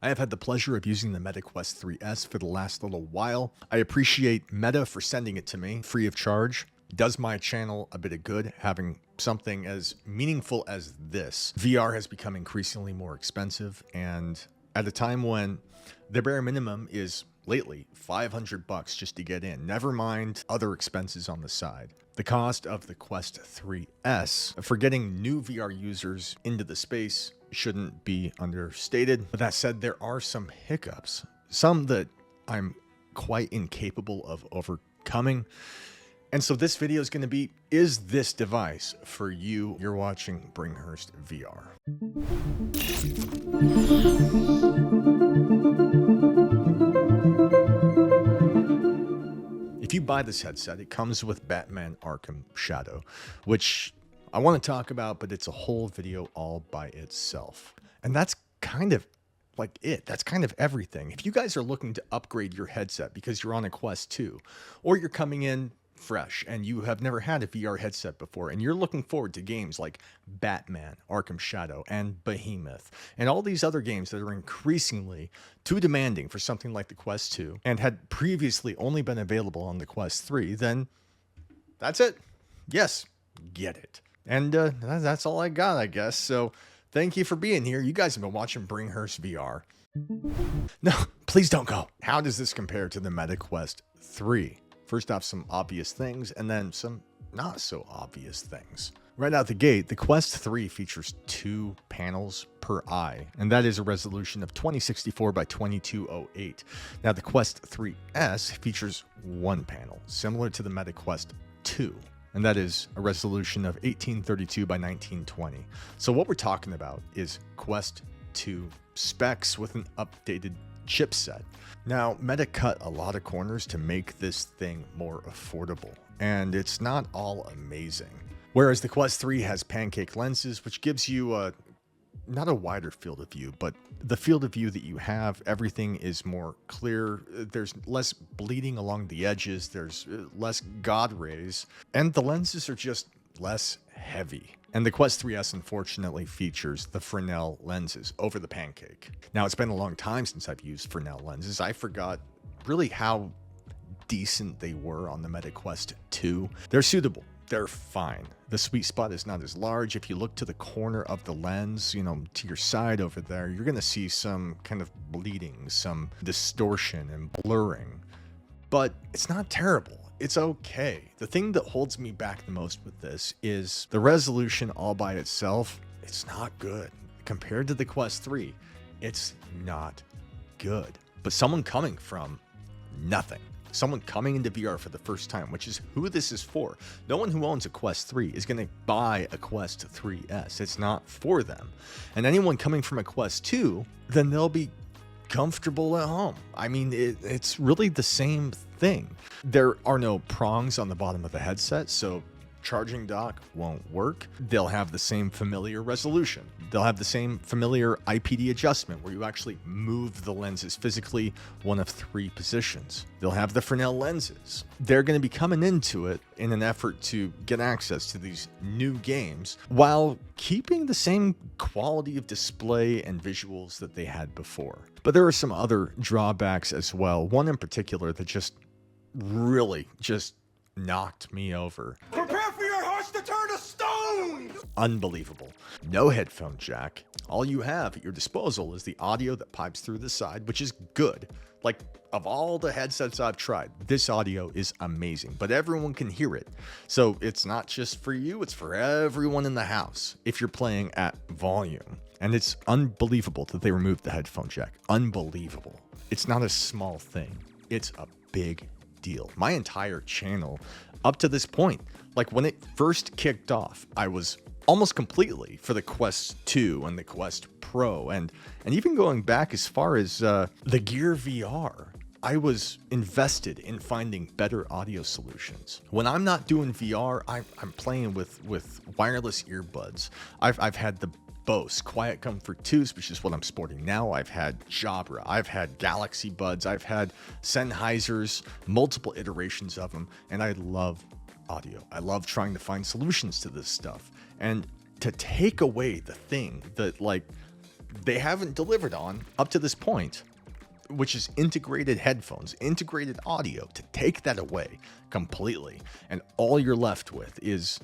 I have had the pleasure of using the Meta Quest 3S for the last little while. I appreciate Meta for sending it to me free of charge. It does my channel a bit of good having something as meaningful as this. VR has become increasingly more expensive, and at a time when the bare minimum is lately $500 just to get in, never mind other expenses on the side. The cost of the Quest 3S for getting new VR users into the space shouldn't be understated. But that said, there are some hiccups, some that I'm quite incapable of overcoming. And so this video is going to be, is this device for you? You're watching Bringhurst VR. If you buy this headset, it comes with Batman Arkham Shadow, which I want to talk about, but it's a whole video all by itself. And that's kind of like it. That's kind of everything. If you guys are looking to upgrade your headset because you're on a Quest 2, or you're coming in fresh and you have never had a VR headset before and you're looking forward to games like Batman, Arkham Shadow, and Behemoth, and all these other games that are increasingly too demanding for something like the Quest 2 and had previously only been available on the Quest 3, then that's it. Yes, get it. And that's all I got, I guess. So thank you for being here. You guys have been watching Bringhurst VR. No, please don't go. How does this compare to the Meta Quest 3? First off, some obvious things, and then some not so obvious things. Right out the gate, the Quest 3 features 2 panels per eye, and that is a resolution of 2064 by 2208. Now, the Quest 3S features 1 panel, similar to the Meta Quest 2, and that is a resolution of 1832 by 1920. So what we're talking about is Quest 2 specs with an updated chipset. Now, Meta cut a lot of corners to make this thing more affordable, and it's not all amazing. Whereas the Quest 3 has pancake lenses, which gives you not a wider field of view, but the field of view that you have, everything is more clear. There's less bleeding along the edges. There's less God rays, and the lenses are just less heavy. And the Quest 3S unfortunately features the Fresnel lenses over the pancake. Now, it's been a long time since I've used Fresnel lenses. I forgot really how decent they were on the Meta Quest 2. They're suitable. They're fine. The sweet spot is not as large. If you look to the corner of the lens, to your side over there, you're going to see some kind of bleeding, some distortion and blurring. But it's not terrible. It's okay. The thing that holds me back the most with this is the resolution all by itself. It's not good. Compared to the Quest 3, it's not good. But someone coming from nothing, someone coming into VR for the first time, which is who this is for. No one who owns a Quest 3 is going to buy a Quest 3S. It's not for them. And anyone coming from a Quest 2, then they'll be comfortable at home. I mean, it's really the same thing. There are no prongs on the bottom of the headset, so charging dock won't work. They'll have the same familiar resolution. They'll have the same familiar IPD adjustment where you actually move the lenses physically one of 3 positions. They'll have the Fresnel lenses. They're going to be coming into it in an effort to get access to these new games while keeping the same quality of display and visuals that they had before. But there are some other drawbacks as well. One in particular that just really just knocked me over. Prepare for your horse to turn to stone! Unbelievable. No headphone jack. All you have at your disposal is the audio that pipes through the side, which is good. Like, of all the headsets I've tried, this audio is amazing, but everyone can hear it. So it's not just for you, it's for everyone in the house if you're playing at volume. And it's unbelievable that they removed the headphone jack. Unbelievable. It's not a small thing. It's a big deal. My entire channel up to this point, like when it first kicked off, I was almost completely for the Quest 2 and the Quest Pro, and even going back as far as the Gear VR. I was invested in finding better audio solutions. When I'm not doing VR, I'm playing with wireless earbuds. I've had the Bose Quiet Comfort 2s, which is what I'm sporting now. I've had Jabra, I've had Galaxy Buds, I've had Sennheisers, multiple iterations of them, and I love audio. I love trying to find solutions to this stuff. And to take away the thing that, like, they haven't delivered on up to this point, which is integrated headphones, integrated audio, to take that away completely. And all you're left with is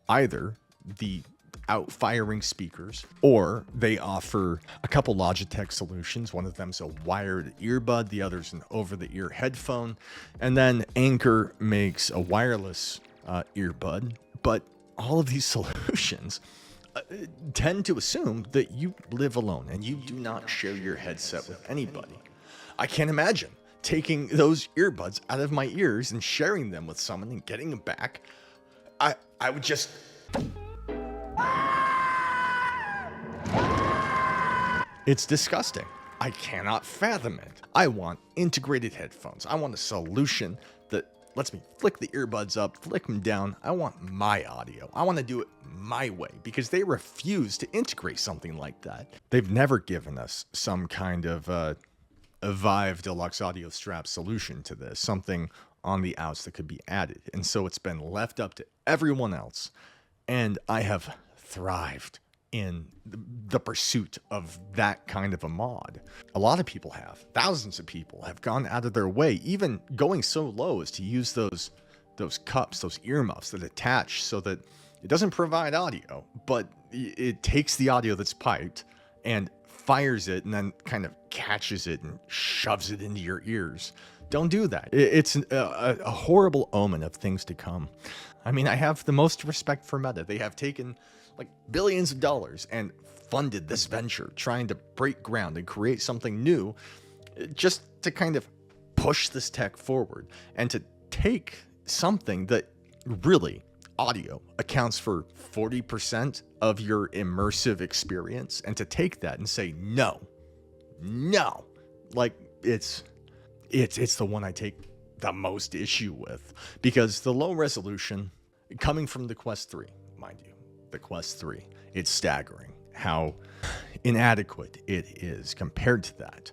either the out-firing speakers, or they offer a couple Logitech solutions. One of them's a wired earbud, the other's an over-the-ear headphone, and then Anker makes a wireless earbud. But all of these solutions tend to assume that you live alone and you do not share your headset with anybody. I can't imagine taking those earbuds out of my ears and sharing them with someone and getting them back. I would just... It's disgusting. I cannot fathom it. I want integrated headphones. I want a solution that lets me flick the earbuds up, flick them down. I want my audio. I want to do it my way, because they refuse to integrate something like that. They've never given us some kind of a Vive Deluxe audio strap solution to this, something on the outs that could be added. And so it's been left up to everyone else. And I have thrived in the pursuit of that kind of a mod. A lot of people have. Thousands of people have gone out of their way, even going so low as to use those cups, those earmuffs that attach so that it doesn't provide audio, but it takes the audio that's piped and fires it and then kind of catches it and shoves it into your ears. Don't do that. It's a horrible omen of things to come. I mean, I have the most respect for Meta. They have taken like billions of dollars and funded this venture, trying to break ground and create something new, just to kind of push this tech forward and to take something that really, audio accounts for 40% of your immersive experience, and to take that and say no, like it's the one I take the most issue with, because the low resolution coming from the Quest 3, mind you, the Quest 3, it's staggering how inadequate it is compared to that.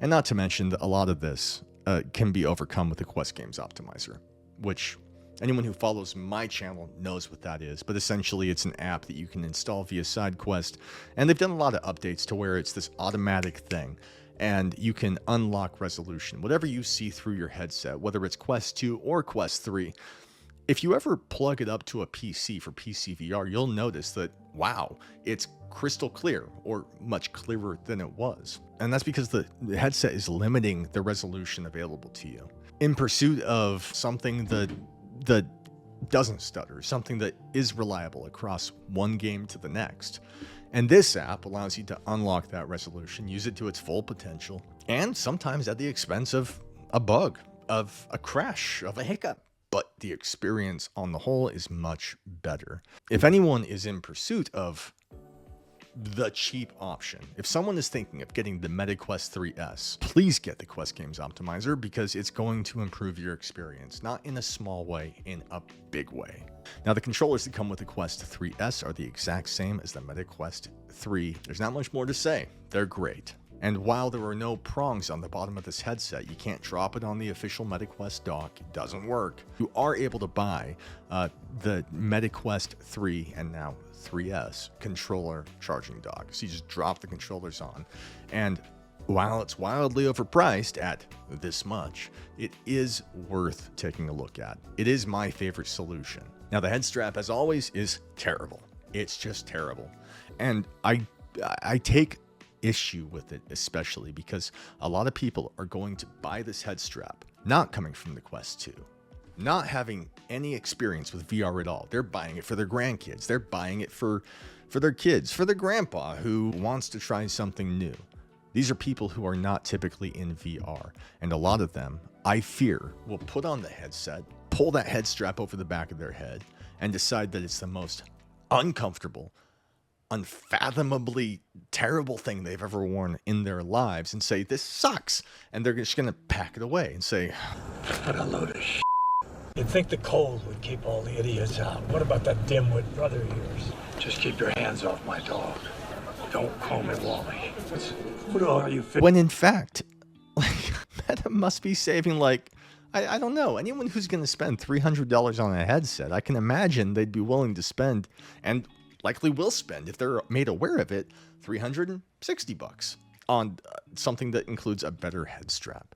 And not to mention that a lot of this can be overcome with the Quest Games Optimizer, which anyone who follows my channel knows what that is. But essentially, it's an app that you can install via SideQuest, and they've done a lot of updates to where it's this automatic thing, and you can unlock resolution. Whatever you see through your headset, whether it's Quest 2 or Quest 3, if you ever plug it up to a PC for PC VR, you'll notice that, wow, it's crystal clear, or much clearer than it was. And that's because the headset is limiting the resolution available to you in pursuit of something that doesn't stutter, something that is reliable across one game to the next. And this app allows you to unlock that resolution, use it to its full potential, and sometimes at the expense of a bug, of a crash, of a hiccup. But the experience on the whole is much better. If anyone is in pursuit of the cheap option, if someone is thinking of getting the MetaQuest 3S, please get the Quest Games Optimizer, because it's going to improve your experience, not in a small way, in a big way. Now, the controllers that come with the Quest 3S are the exact same as the MetaQuest 3. There's not much more to say. They're great. And while there are no prongs on the bottom of this headset, you can't drop it on the official MetaQuest dock. It doesn't work. You are able to buy the MetaQuest 3 and now 3S controller charging dock. So you just drop the controllers on. And while it's wildly overpriced at this much, it is worth taking a look at. It is my favorite solution. Now, the head strap, as always, is terrible. It's just terrible. And I take issue with it, especially because a lot of people are going to buy this head strap not coming from the Quest 2, not having any experience with VR at all. They're buying it for their grandkids. They're buying it for their kids, for their grandpa who wants to try something new. These are people who are not typically in VR, and a lot of them, I fear, will put on the headset, pull that head strap over the back of their head, and decide that it's the most uncomfortable, unfathomably terrible thing they've ever worn in their lives, and say, this sucks. And they're just going to pack it away and say, what a load of shit. You'd think the cold would keep all the idiots out. What about that dimwit brother of yours? Just keep your hands off my dog. Don't call me Wally. What are you? When in fact, like, Meta must be saving, like, I don't know, anyone who's going to spend $300 on a headset, I can imagine they'd be willing to spend, and likely will spend, if they're made aware of it, $360 on something that includes a better head strap.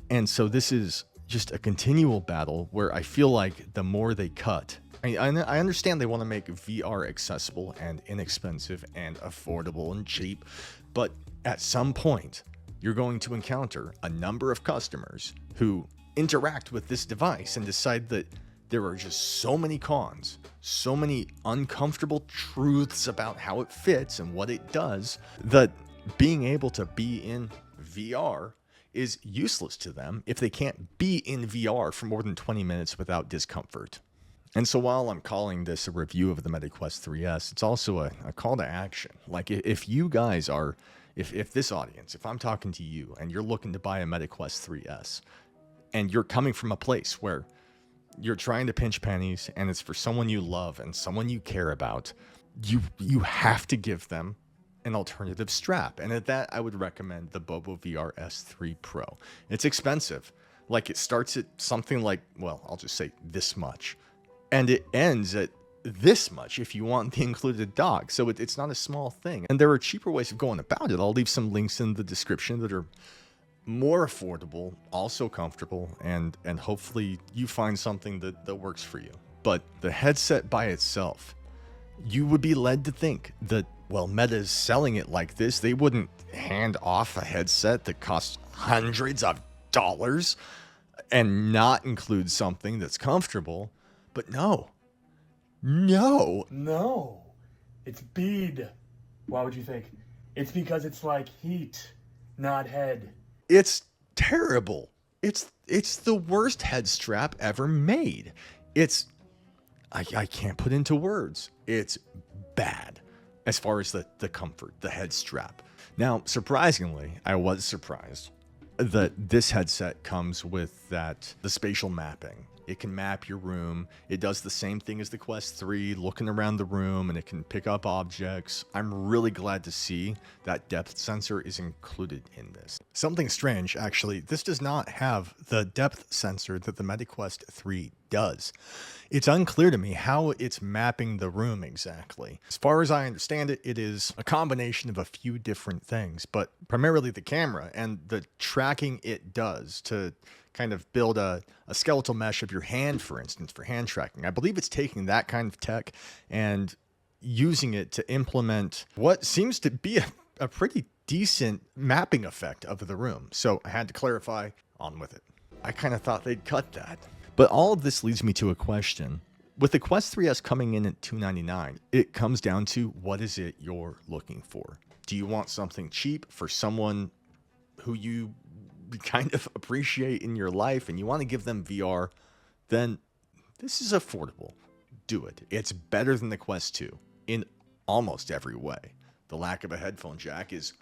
And so this is just a continual battle where I feel like the more they cut, I understand they want to make VR accessible and inexpensive and affordable and cheap, but at some point, you're going to encounter a number of customers who interact with this device and decide that there are just so many cons, so many uncomfortable truths about how it fits and what it does, that being able to be in VR is useless to them if they can't be in VR for more than 20 minutes without discomfort. And so while I'm calling this a review of the MetaQuest 3S, it's also a call to action. Like if you guys are, if this audience, if I'm talking to you and you're looking to buy a MetaQuest 3S and you're coming from a place where you're trying to pinch pennies and it's for someone you love and someone you care about, you have to give them an alternative strap. And at that, I would recommend the BoboVR S3 Pro. It's expensive. Like it starts at something like, well, I'll just say this much. And it ends at this much if you want the included dock. So it's not a small thing. And there are cheaper ways of going about it. I'll leave some links in the description that are more affordable, also comfortable, and hopefully you find something that works for you. But the headset by itself, you would be led to think that, well, Meta's selling it like this, they wouldn't hand off a headset that costs hundreds of dollars and not include something that's comfortable. But no. No, it's bead. Why would you think? It's because it's like heat, not head. It's terrible. It's the worst head strap ever made. I can't put into words. It's bad as far as the comfort, the head strap. Now, surprisingly, I was surprised that this headset comes with the spatial mapping. It can map your room. It does the same thing as the Quest 3, looking around the room, and it can pick up objects. I'm really glad to see that depth sensor is included in this. Something strange, actually, this does not have the depth sensor that the MetaQuest 3 does. It's unclear to me how it's mapping the room exactly. As far as I understand it, it is a combination of a few different things, but primarily the camera and the tracking it does to kind of build a skeletal mesh of your hand, for instance, for hand tracking. I believe it's taking that kind of tech and using it to implement what seems to be a pretty decent mapping effect of the room. So I had to clarify, on with it. I kind of thought they'd cut that. But all of this leads me to a question. With the Quest 3S coming in at $299, it comes down to what is it you're looking for? Do you want something cheap for someone who you kind of appreciate in your life and you want to give them VR? Then this is affordable. Do it. It's better than the Quest 2 in almost every way. The lack of a headphone jack is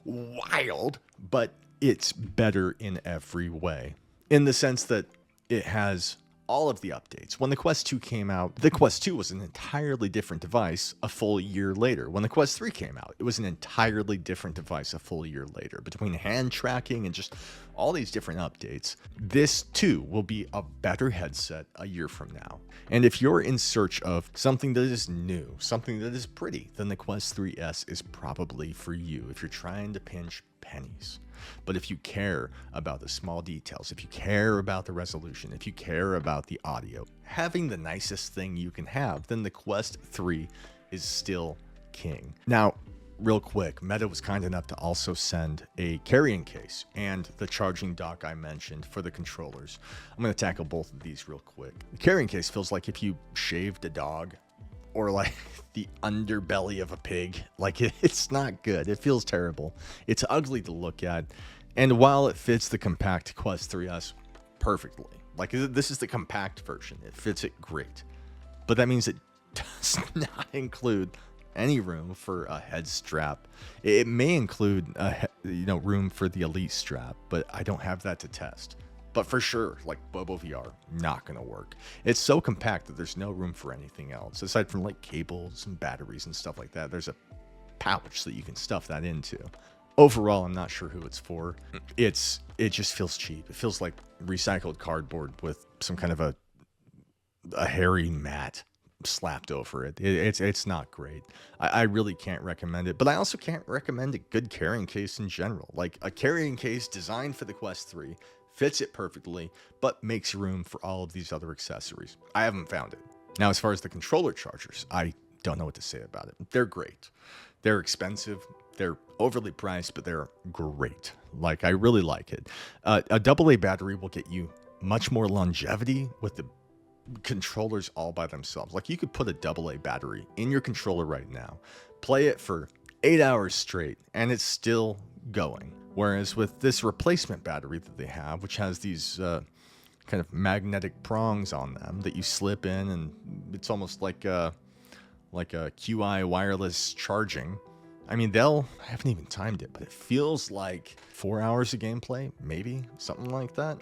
wild, but it's better in every way. In the sense that it has all of the updates. When the Quest 2 came out, the Quest 2 was an entirely different device a full year later. When the Quest 3 came out, it was an entirely different device a full year later. Between hand tracking and just all these different updates, this too will be a better headset a year from now. And if you're in search of something that is new, something that is pretty, then the Quest 3S is probably for you if you're trying to pinch pennies. But if you care about the small details, if you care about the resolution, if you care about the audio, having the nicest thing you can have, then the Quest 3 is still king. Now, real quick, Meta was kind enough to also send a carrying case and the charging dock I mentioned for the controllers. I'm going to tackle both of these real quick. The carrying case feels like if you shaved a dog, or like the underbelly of a pig. Like it's not good. It feels terrible. It's ugly to look at. And while it fits the compact Quest 3S perfectly, like this is the compact version, it fits it great. But that means it does not include any room for a head strap. It may include room for the Elite strap, but I don't have that to test. But for sure, like BoboVR, not going to work. It's so compact that there's no room for anything else. Aside from like cables and batteries and stuff like that, there's a pouch that you can stuff that into. Overall, I'm not sure who it's for. It just feels cheap. It feels like recycled cardboard with some kind of a hairy mat slapped over it. It's not great. I really can't recommend it, but I also can't recommend a good carrying case in general. Like a carrying case designed for the Quest 3, fits it perfectly, but makes room for all of these other accessories. I haven't found it. Now, as far as the controller chargers, I don't know what to say about it. They're great. They're expensive. They're overly priced, but they're great. Like, I really like it. A AA battery will get you much more longevity with the controllers all by themselves. Like, you could put a AA battery in your controller right now, play it for 8 hours straight, and it's still going. Whereas with this replacement battery that they have, which has these kind of magnetic prongs on them that you slip in, and it's almost like a QI wireless charging. I mean, I haven't even timed it, but it feels like 4 hours of gameplay, maybe something like that.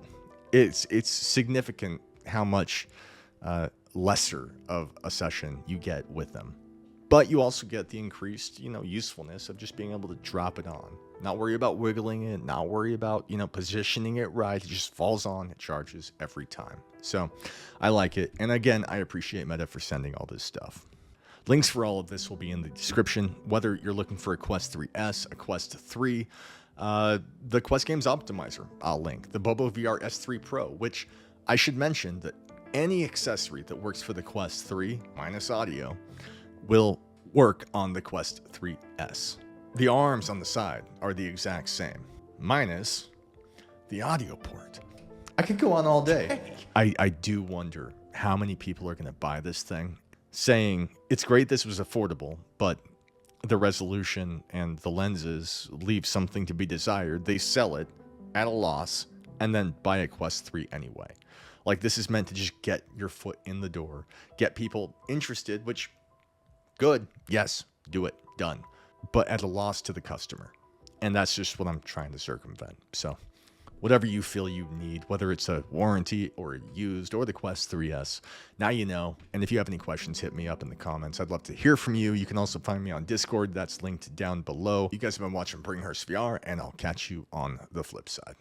It's significant how much lesser of a session you get with them. But you also get the increased, usefulness of just being able to drop it on. Not worry about wiggling it, not worry about, positioning it right. It just falls on, it charges every time. So I like it. And again, I appreciate Meta for sending all this stuff. Links for all of this will be in the description, whether you're looking for a Quest 3S, a Quest 3, the Quest Games Optimizer, I'll link, the BoboVR S3 Pro, which I should mention that any accessory that works for the Quest 3, minus audio, will work on the Quest 3S. The arms on the side are the exact same, minus the audio port. I could go on all day. I do wonder how many people are going to buy this thing, saying it's great this was affordable, but the resolution and the lenses leave something to be desired. They sell it at a loss and then buy a Quest 3 anyway. Like, this is meant to just get your foot in the door, get people interested, which, good, yes, do it, done, but at a loss to the customer. And that's just what I'm trying to circumvent. So whatever you feel you need, whether it's a warranty or a used or the Quest 3S, now you know. And if you have any questions, hit me up in the comments. I'd love to hear from you. You can also find me on Discord. That's linked down below. You guys have been watching BringHurst VR, and I'll catch you on the flip side.